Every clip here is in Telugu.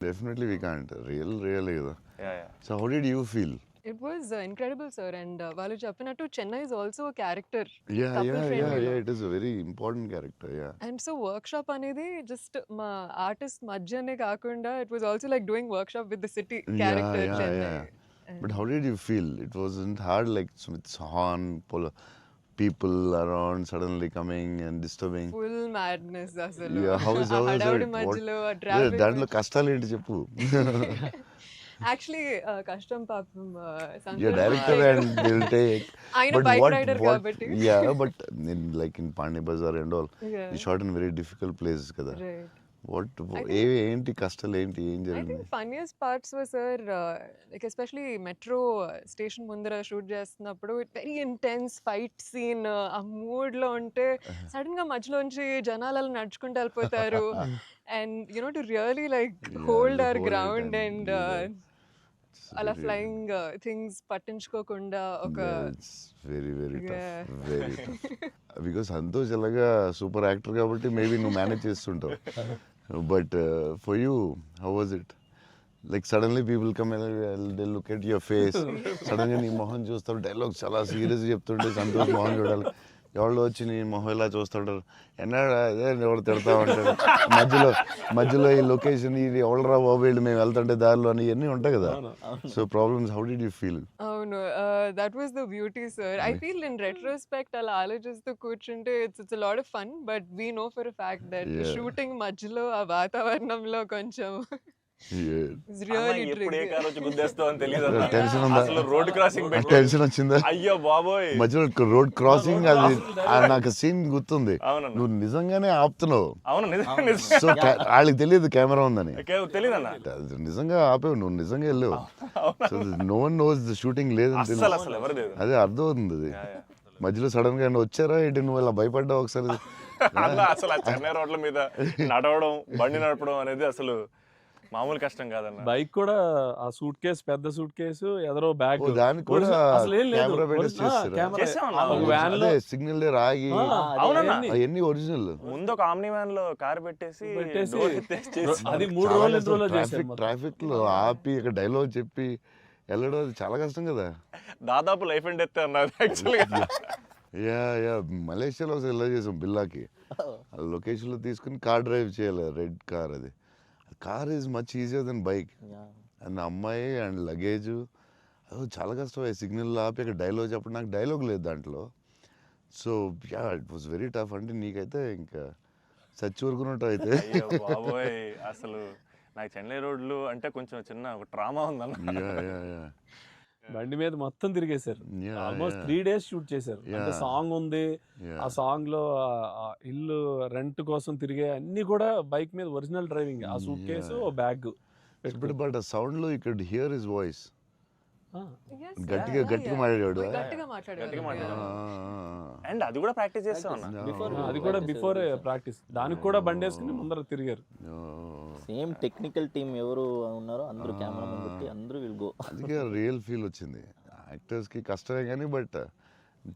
Definitely we can't. Really కదా. Yeah. So how did you feel? It was incredible, sir. And వాళ్ళు చెప్పినట్టు Chennai is also a character. Yeah, Couple friendly లో. It is a very important character, yeah. And so workshop అనేది just మా ఆర్టిస్ట్ మధ్యనే కాకుండా it was also like doing workshop with the city character Chennai. But how did you feel? It wasn't hard, like with horn, people around suddenly coming and disturbing. Full madness అసలు. Yeah, how is ఆ it? హడావుడి మధ్యలో ఆ traffic దాంట్లో కష్టాలు ఏంటి చెప్పు. యాక్చువల్లీ కష్టం పాపం You're director and they'll take. ఆయన But bike what, rider what, కాబట్టి. yeah, but in Pani Bazaar and all, Yeah. you shot in very difficult places కదా. Right. ఏంటి కష్టాలు ఏంటి, ఏం I జరిగింది? think funniest parts were, sir, like especially metro station ముందర షూట్ చేస్తున్నప్పుడు వెరీ ఇంటెన్స్ ఫైట్ సీన్ ఆ మూడ్ లో ఉంటే సడన్ గా మధ్యలోంచి జనాలు అలా నడుచుకుంటూ వెళ్ళిపోతారు and you know to really like hold hour ground and అలా ఫ్లయింగ్ థింగ్స్ పట్టించుకోకుండా ఒక very Yeah. Tough because Santosh ఎలాగా సూపర్ యాక్టర్ కాబట్టి మేబీ నువ్వు మేనేజ్ చేస్తుంటావు but for you how was it like suddenly people come they look at your face సడన్గా నీ మొహం చూస్తారు డైలాగ్ చాలా సీరియస్ చెప్తుంటే సంతోష్ మొహం చూడాలి ఎవరు వచ్చి నీ మొహం ఇలా చూస్తుంటారు ఎన్నాడు అదే ఎవరు తిడతా ఉంటారు మధ్యలో ఈ లొకేషన్ ఇది ఎవడరా బాబు వీళ్ళు మేము వెళ్తుంటే దారిలో అని ఇవన్నీ ఉంటాయి కదా so problems how did you feel అవును that was the beauty sir I feel in retrospect అలా ఆలోచిస్తూ కూర్చుంటే it's lot of fun but we know for fact that Yeah. Shooting మధ్యలో ఆ వాతావరణంలో కొంచెం it's అన్న, really ఎప్పుడు ఏ tricky. కారు వచ్చి గుద్దేస్తావు అని తెలియదు Tension ఉందా? అసలు రోడ్ క్రాసింగ్ పెట్టి టెన్షన్ వచ్చిందా అయ్యో బాబోయ్ మధ్యలో రోడ్ క్రాసింగ్ అది నాకు సీన్ గుర్తుంది అవునన్న నువ్వు నిజంగానే ఆపుతున్నావు అవును సో వాళ్ళకి తెలియదు కెమెరా ఉందని తెలియదన్న అది నిజంగా ఆపేవు నువ్వు నిజంగా వెళ్ళావు so no one knows the shooting లేదని అసలు తెలియదు అసలు ఎవరు లేదు అదే అర్థం అవుతుంది అది మధ్యలో సడన్ గా ఏమన్నా వచ్చారా ఏంటి నువ్వు ఇలా భయపడ్డావు ఒకసారి అన్న అసలు ఆ చెన్నై రోడ్ల మీద నడవడం బండి నడపడం అనేది అసలు మామూలు కష్టం కాదన్న బైక్ కూడా ఆ సూట్ కేసు పెద్ద సూట్ కేసు ఎదరో బ్యాగ్ ఓ, దానికి కూడా అసలు ఏం లేదు కెమెరా పెట్టేసి చేస్తారా? చేసామన్నా. ఒక వ్యాన్ లో అదే సిగ్నల్ రాగి అవునన్నా. అవన్నీ ఒరిజినల్ ముందు ఒక ఆమ్ని వ్యాన్ లో కారు పెట్టేసి పెట్టేసి door ఎత్తేసి చేసి అది 3 రోజులు 2 రోజులు చేశారు మొత్తం. ట్రాఫిక్ లో ఆపి ఒక డైలాగ్ చెప్పి వెళ్ళడం అది చాలా కష్టం కదా దాదాపు లైఫ్ అండ్ డెత్ అన్నారు యాక్చువల్గా యా మలేషియాలో ఒకసారి ఇలా చేసాం బిల్లాకి లొకేషన్లో తీసుకుని కార్ డ్రైవ్ చేయాలి రెడ్ కార్ అది car is much easier then bike and అమ్మాయి అండ్ లగేజ్ అది చాలా కష్టం సిగ్నల్ ఆపి అక్కడ డైలాగ్ చెప్పడం నాకు డైలాగ్ లేదు దాంట్లో so yeah it was very tough అంటే నీకైతే ఇంకా చచ్చి ఊరుకున్నట్టు అయితే అయ్యో బాబోయ్ అసలు నాకు చెన్నై రోడ్లు అంటే కొంచెం చిన్న ఒక ట్రామా ఉందన్న యా బండి మీద మొత్తం తిరిగేశారు Yeah, almost yeah. 3 days shoot చేశారు అంటే Yeah. సాంగ్ ఉంది ఆ సాంగ్ లో ఆ ఇల్లు రెంట్ కోసం తిరిగే అన్ని కూడా బైక్ మీద ఒరిజినల్ డ్రైవింగ్ ఆ సూట్ కేసు బ్యాగ్ బట్ ఆ సౌండ్ లో you could hear his voice Yes, గట్టిగా yeah, గట్టిగా yeah. మాట్లాడాడు గట్టిగా మాట్లాడారు. అండ్ అది కూడా ప్రాక్టీస్ చేస్తాం అన్న అది కూడా బిఫోర్ ప్రాక్టీస్ దానికి కూడా బండి వేసుకుని ముందర తిరిగారు సేమ్ టెక్నికల్ టీమ్ ఎవరు ఉన్నారో అందరూ కెమెరామెన్ పెట్టి అందరూ విల్ గో అందుకే రియల్ ఫీల్ వచ్చింది యాక్టర్స్ కి కష్టమే కానీ బట్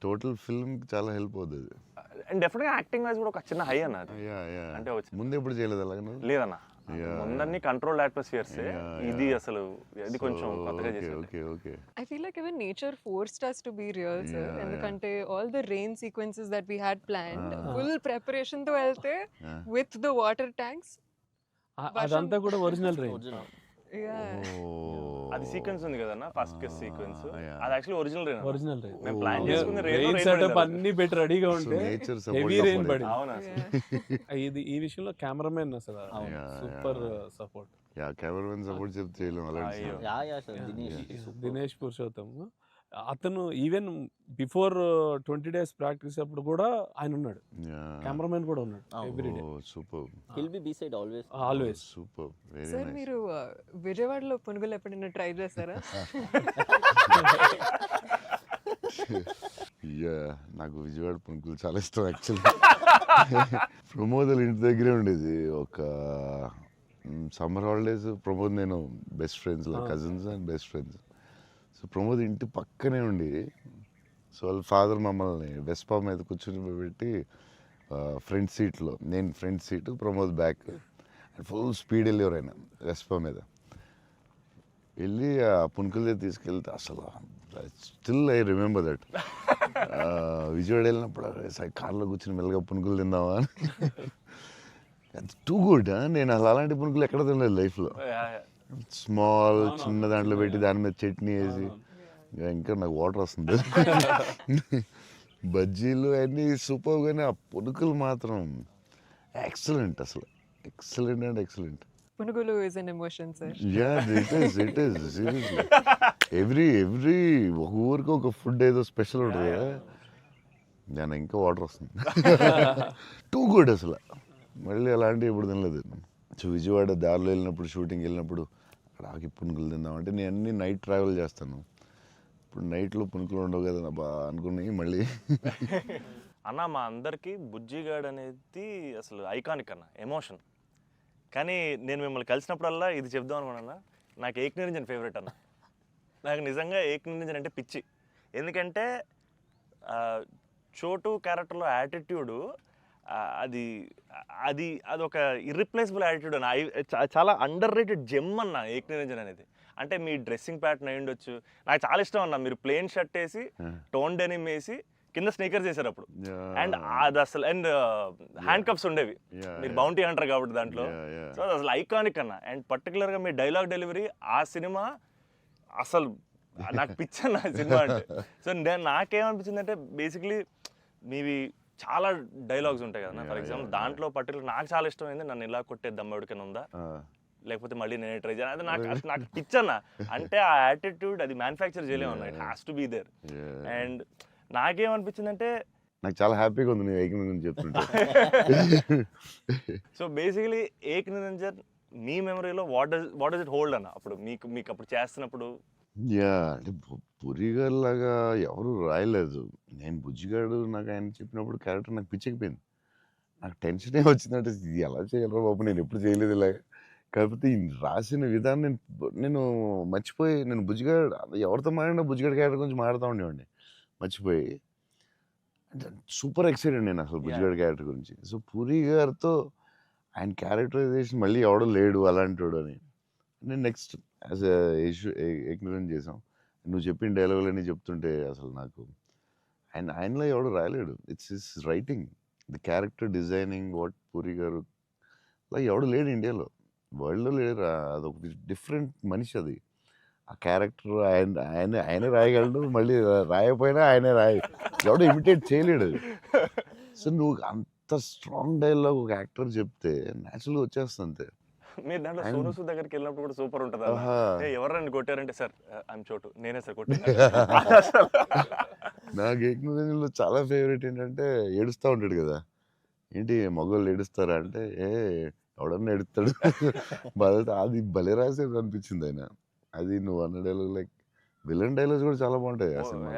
టోటల్ ఫిల్మ్ చాలా హెల్ప్ అవుతుంది అండ్ డెఫినెట్ గా యాక్టింగ్ వైజ్ కూడా ఒక చిన్న హై అన్న అది అంటే వచ్చి- ముందు ఎప్పుడు చేయలేదు అలాగే లేదన్న Yeah. ముందన్ని కంట్రోల్డ్ అట్మాస్ఫియర్స్ Yeah, ఇది yeah. అసలు ఇది కొంచెం కొత్తగా చేసాడు okay I feel like even nature forced us to be real, sir. Yeah, ఎందుకంటే all the rain sequences that we had planned, full preparation తో వెళ్తే with the water tanks. అదంతా కూడా ఒరిజినల్ రేంజ్ ఒరిజినల్ Yeah. అది సీక్వెన్స్ ఉంది కదన్న ఫస్ట్ కిస్ సీక్వెన్స్ yeah. అది యాక్చువల్లీ ఒరిజినల్ రేన్ ఒరిజినల్ మేము ప్లాన్ చేసుకుని రెయిన్ సెటప్ అన్ని పెట్టి రెడీగా ఉంటే నేచర్ హెవీ రెయిన్ పడి అవునా Yeah. ఈ విషయంలో కెమెరామెన్ అసలు Yeah, super support yeah cameraman support చెప్తే చేయలేము అలాంటి అయ్యో. యా సార్ దినేష్ దినేష్ పురుషోత్తం అతను ఈవెన్ బిఫోర్ 20 days ప్రాక్టీస్ అప్పుడు కూడా ఆయన ఉన్నాడు కెమెరామెన్ కూడా ఉన్నాడు everyday super will be beside always always super very sir nice మీరు విజయవాడలో పునుగులు ఎప్పుడైనా ట్రై చేస్తారా? యా నాకు విజయవాడ పునుకులు చాలా ఇష్టం యాక్చువల్లీ ప్రమోద్ ఇంటి దగ్గరే ఉండేది ఒక సమ్మర్ హాలిడేస్ ప్రమోద్ నేను best friends cousins and best friends so Pramod ఇంటి పక్కనే ఉండి సో వాళ్ళ ఫాదర్ మమ్మల్ని వెస్పా మీద కూర్చొని పెట్టి ఫ్రంట్ సీట్లో నేను front seat Pramod back full speed వెళ్ళేవారు ఆయన రెస్పా మీద వెళ్ళి ఆ పునుకుల దగ్గర తీసుకెళ్తే అసలు still I remember that Vijayawada వెళ్ళినప్పుడు కార్లో కూర్చుని మెల్లగా పునుకులు తిందామా టూ గుడ్. నేను అసలు అలాంటి పునుకులు ఎక్కడ తినలేదు లైఫ్లో. స్మాల్ చిన్న దాంట్లో పెట్టి దాని మీద చట్నీ వేసి ఇంకా నాకు వాటర్ వస్తుంది. బజ్జీలు అన్నీ సూపర్, కానీ ఆ పునుకులు మాత్రం ఎక్సలెంట్, అసలు ఎక్సలెంట్ అండ్ ఎక్సలెంట్. పునుగులు is an emotion sir. Yeah, it is seriously. Every ఒక ఊరికి ఒక ఫుడ్ ఏదో స్పెషల్ ఉంటుంది కదా, దాని ఇంకా వాటర్ వస్తుంది. టూ గుడ్ అసలు. మళ్ళీ అలాంటివి ఇప్పుడు తినలేదు. సో విజయవాడ దారిలో వెళ్ళినప్పుడు, షూటింగ్ వెళ్ళినప్పుడు అక్కడ ఆకి పునుకులు తిందామంటే నేను అన్ని నైట్ ట్రావెల్ చేస్తాను. ఇప్పుడు నైట్లో పునుకులు ఉండవు కదా బా అనుకుని మళ్ళీ. అన్న మా అందరికీ బుజ్జిగాడ్ అనేది అసలు ఐకానిక్ అన్న, ఎమోషన్. కానీ నేను మిమ్మల్ని కలిసినప్పుడల్లా ఇది చెప్దాం అనుకున్నా, నాకు ఏక్ నిరంజన్ ఫేవరెట్ అన్న. నాకు నిజంగా ఏక్ నిరంజన్ అంటే పిచ్చి. ఎందుకంటే చోటు క్యారెక్టర్లో యాటిట్యూడు అది అది అదొక ఇర్రిప్లేసబుల్ యాటిట్యూడ్ అన్న. చాలా అండర్ రేటెడ్ జెమ్ అన్న ఏక్ నిరంజన్ అనేది. అంటే మీ డ్రెస్సింగ్ ప్యాటర్న్ అయి ఉండొచ్చు, నాకు చాలా ఇష్టం అన్న. మీరు ప్లెయిన్ షర్ట్ వేసి టోన్ డెనిమ్ వేసి కింద స్నీకర్స్ చేశారు అప్పుడు, అండ్ అది అసలు అండ్ హ్యాండ్ కప్స్ ఉండేవి. మీరు బౌంటీ అంటారు కాబట్టి దాంట్లో. సో అది అసలు ఐకానిక్ అన్న. అండ్ పర్టికులర్గా మీ డైలాగ్ డెలివరీ ఆ సినిమా అసలు నాకు పిచ్చన్న సినిమా అంటే. సో నాకేమనిపించింది అంటే బేసిక్లీ మీవి చాలా డైలాగ్స్ ఉంటాయి కదా. ఫర్ ఎగ్జాంపుల్ దాంట్లో పర్టికులర్ నాకు చాలా ఇష్టమైంది, నన్ను ఇలా కొట్టే దమ్మడికైనా ఉందా, లేకపోతే మళ్ళీ నేనే ట్రై చేయాలి, అది నాకు పిచ్చన్న. అంటే ఆ యాటిట్యూడ్ అది మ్యానుఫ్యాక్చర్ చేయలేమన్నా, it has to be there. And నాకేమనిపించిందంటే నాకు చాలా హ్యాపీగా ఉంది నేను ఏక్ నిరంజన్ చెప్తుంటే. సో బేసికలీ ఏక్ నిరంజన్ మీ మెమరీలో వాట్ డస్ ఇట్ హోల్డ్ అన్న అప్పుడు మీకు అప్పుడు చేస్తున్నప్పుడు? అంటే పురిగారు లాగా ఎవరు రాయలేదు. నేను బుజ్జిగాడు నాకు ఆయన చెప్పినప్పుడు క్యారెక్టర్ నాకు పిచ్చెక్కిపోయింది. నాకు టెన్షనే వచ్చిందంటే ఇది ఎలా చేయగలరా బాబు, నేను ఎప్పుడు చేయలేదు ఇలాగా. కాకపోతే ఈ రాసిన విధానం నేను మర్చిపోయి, నేను బుజ్జిగాడు ఎవరితో మాట్లాడినా బుజ్జిగాడు క్యారెక్టర్ గురించి మాట్లాడుతూ ఉండేవాడిని మర్చిపోయి. సూపర్ ఎక్సైటెడ్ నేను అసలు బుజ్జిగాడు క్యారెక్టర్ గురించి. సో పూరి గారితో ఆయన క్యారెక్టరైజేషన్ మళ్ళీ ఎవడో లేడు అలాంటి వాడు అని నేను నెక్స్ట్ యాజ్ ఎగ్నరెంట్ చేసాం. నువ్వు చెప్పిన డైలాగులన్నీ చెప్తుంటే అసలు నాకు ఆయనలో ఎవడు రాయలేడు. It's his writing, the character designing, what Puri garu అలా ఎవడు లేడు ఇండియాలో, వరల్డ్లో లేడు. అదొక డిఫరెంట్ మనిషి అది. ఆ క్యారెక్టర్ ఆయనే రాయగలడు, మళ్ళీ రాయకపోయినా ఆయనే ఎవడో ఇమిటేట్ చేయలేడు అది. సో నువ్వు అంత స్ట్రాంగ్ డైలాగ్ ఒక యాక్టర్ చెప్తే న్యాచురల్గా వచ్చేస్తుంది అంతే. మీరు దాంట్లో సోను సూద్ దగ్గరికి వెళ్ళినప్పుడు కూడా సూపర్ ఉంటుంది. ఎవరైనా కొట్టారంటే సార్ ఐఎమ్ చోటు, నేనే సార్ కొట్టాను. నాకు ఏక్ నిరంజన్లో చాలా ఫేవరెట్ ఏంటంటే ఏడుస్తూ ఉంటాడు కదా, ఏంటి మగవాళ్ళు ఏడుస్తారా అంటే ఎవడన్నా ఏడుస్తాడు బాధ. అది భలే రాసేది అనిపించింది ఆయన. అది నువ్వు అన్న డైలాగ్ లైక్ విలన్ డైలాగ్స్ కూడా చాలా బాగుంటాయి ఆ సినిమా.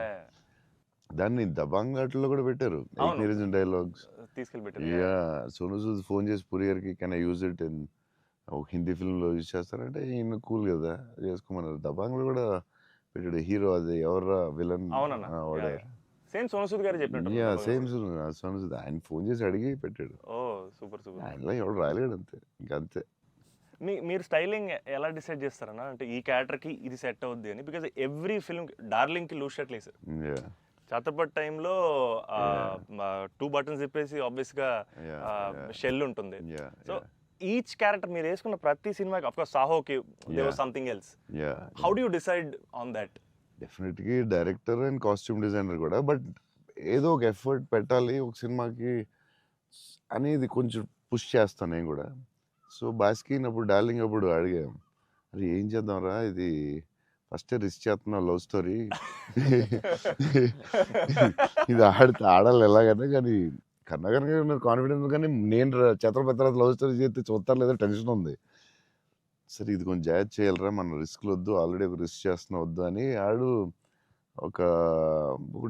దాన్ని దబాంగ్ ఆటల్లో కూడా పెట్టారు ఏక్ నిరంజన్ డైలాగ్స్ తీసుకెళ్ళి. సోను సూద్ ఫోన్ చేసి పూరి గారికి can I use it in ఒక హిందీ ఫిల్మ్లో యూజ్ చేస్తారంటే ఈయన కూల్ కదా చేసుకోమన్నారు. దబాంగ్లో కూడా పెట్టాడు హీరో, అది ఎవరా విలన్ సేమ్ సోను సూద్ గారు చెప్పినట్టు. సేమ్ సోను సూద్ ఆయన ఫోన్ చేసి అడిగి పెట్టాడు. Super super. ఆయనలో ఎవడు రాయలేడు అంతే, ఇంకా అంతే. మీరు స్టైలింగ్ ఎలా డిసైడ్ చేస్తారన్నా, అంటే ఈ క్యారెక్టర్కి ఇది సెట్ అవుద్ది అని? బికాజ్ ఎవ్రీ ఫిల్మ్ డార్లింగ్కి లూజ్ షర్ట్ వేసారు, ఛత్రపతి టైంలో 2 బటన్స్ చెప్పేసి ఆబ్వియస్గా షెల్ ఉంటుంది. సో ఈచ్ క్యారెక్టర్ మీరు వేసుకున్న ప్రతి సినిమాకి, ఆఫ్ కోర్స్ సాహోకి there was something else. How do you decide on that? డెఫినెట్గా డైరెక్టర్ అండ్ కాస్ట్యూమ్ డిజైనర్ కూడా, బట్ ఏదో ఒక ఎఫర్ట్ పెట్టాలి ఒక సినిమాకి అనేది కొంచెం పుష్ చేస్తాను నేను కూడా. సో బాస్కిన్ అప్పుడు డార్లింగ్ అప్పుడు అడిగాం, అది ఏం చేద్దాంరా, ఇది ఫస్ట్ రిస్క్ చేస్తున్నావు లవ్ స్టోరీ, ఇది ఆడాలి ఎలాగైనా, కానీ కన్నా కాన్ఫిడెన్స్, కానీ నేను ఛత్రపతి తర్వాత లవ్ స్టోరీ చేస్తే చూస్తారు లేదా టెన్షన్ ఉంది. సరే ఇది కొంచెం జాగ్రత్త చేయాలరా, మన రిస్క్లు వద్దు, ఆల్రెడీ రిస్క్ చేస్తున్నా వద్దు అని ఆడు ఒక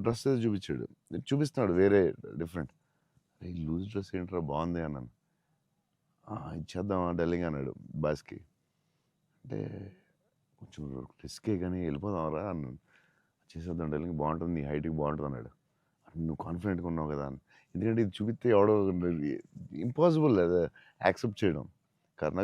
డ్రెస్ చూపించాడు, చూపిస్తున్నాడు వేరే డిఫరెంట్. లూజ్ డ్రెస్ ఏంట్రా బాగుంది అన్నాను. ఇచ్చేద్దామా డార్లింగ్ అన్నాడు బాస్కి. అంటే కొంచెం రిస్కే కానీ వెళ్ళిపోదాంరా అన్నాను. చేసేద్దాం డార్లింగ్, బాగుంటుంది, నీ హైట్కి బాగుంటుంది అన్నాడు. నువ్వు కాన్ఫిడెంట్గా ఉన్నావు కదా అని. ఎందుకంటే ఇది చూపిస్తే ఎవడో ఇంపాసిబుల్ అది యాక్సెప్ట్ చేయడం. కర్ణ